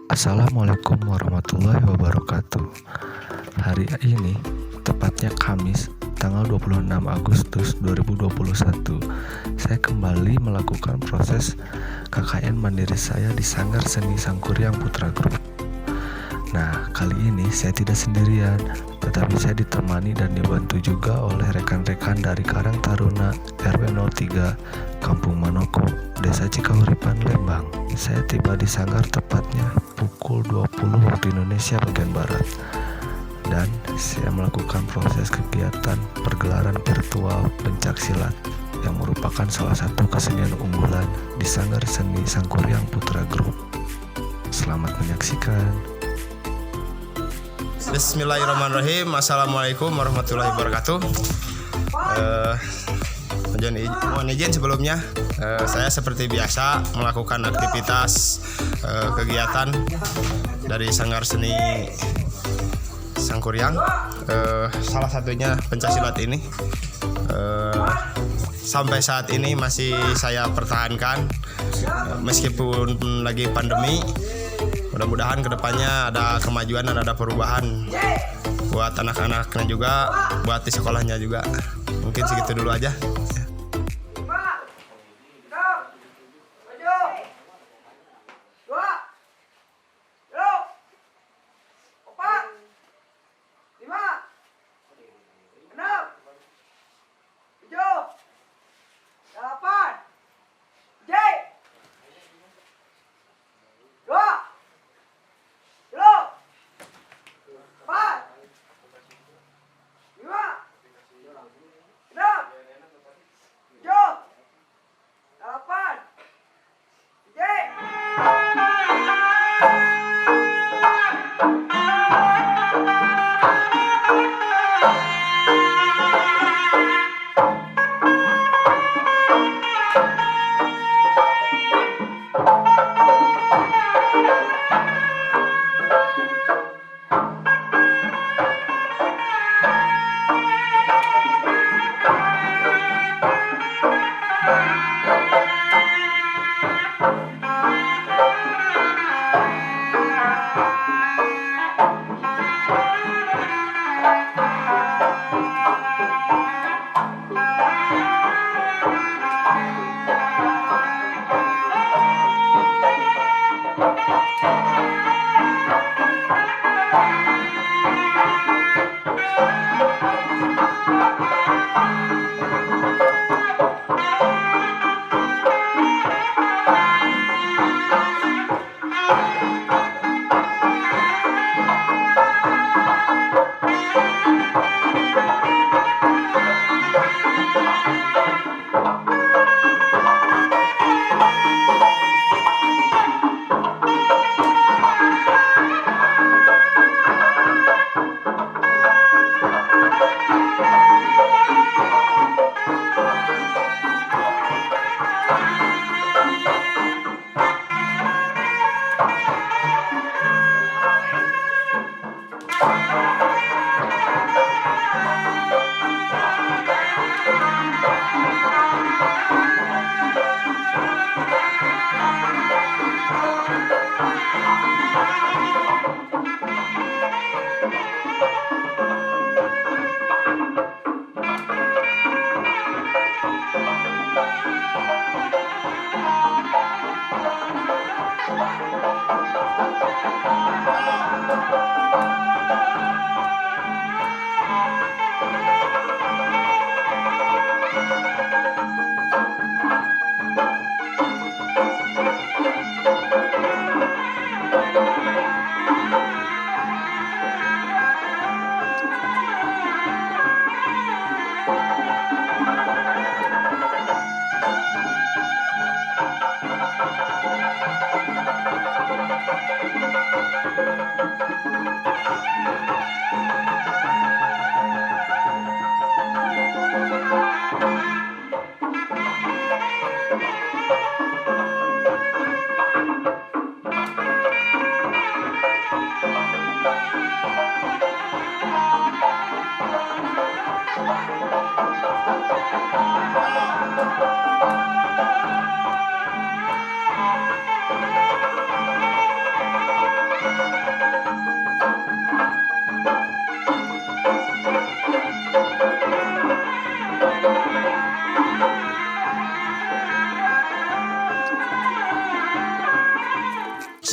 Assalamualaikum warahmatullahi wabarakatuh. Hari ini, tepatnya Kamis, tanggal 26 Agustus 2021, saya kembali melakukan proses KKN mandiri saya di Sanggar Seni Sangkuriang Putra Group. Nah, kali ini saya tidak sendirian, tetapi saya ditemani dan dibantu juga oleh rekan-rekan dari Karang Taruna RW 03 Kampung Manoko, Desa Cikahuripan, Lembang. Saya tiba di Sanggar tepatnya pukul 20 waktu Indonesia bagian Barat. Dan saya melakukan proses kegiatan pergelaran virtual pencak silat yang merupakan salah satu kesenian unggulan di Sanggar Seni Sangkuriang Putra Group. Selamat menyaksikan. Bismillahirrahmanirrahim. Assalamualaikum warahmatullahi wabarakatuh. Mohon izin sebelumnya, saya seperti biasa melakukan aktivitas kegiatan dari Sanggar Seni Sangkuriang. Salah satunya pencaksilat ini. Sampai saat ini masih saya pertahankan meskipun lagi pandemi. Mudah-mudahan kedepannya ada kemajuan dan ada perubahan buat anak-anaknya juga, buat di sekolahnya juga. Mungkin segitu dulu aja.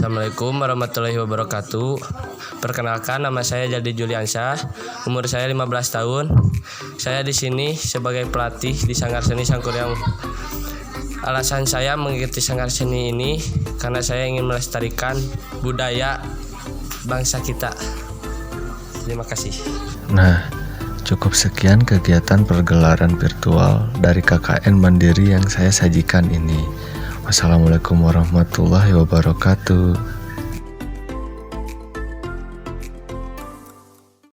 Assalamualaikum warahmatullahi wabarakatuh. Perkenalkan, nama saya Jadi Juliansyah, umur saya 15 tahun. Saya di sini sebagai pelatih di Sanggar Seni Sangkuriang. Alasan saya mengikuti Sanggar Seni ini karena saya ingin melestarikan budaya bangsa kita. Terima kasih. Nah, cukup sekian kegiatan pergelaran virtual dari KKN Mandiri yang saya sajikan ini. Wassalamualaikum warahmatullahi wabarakatuh.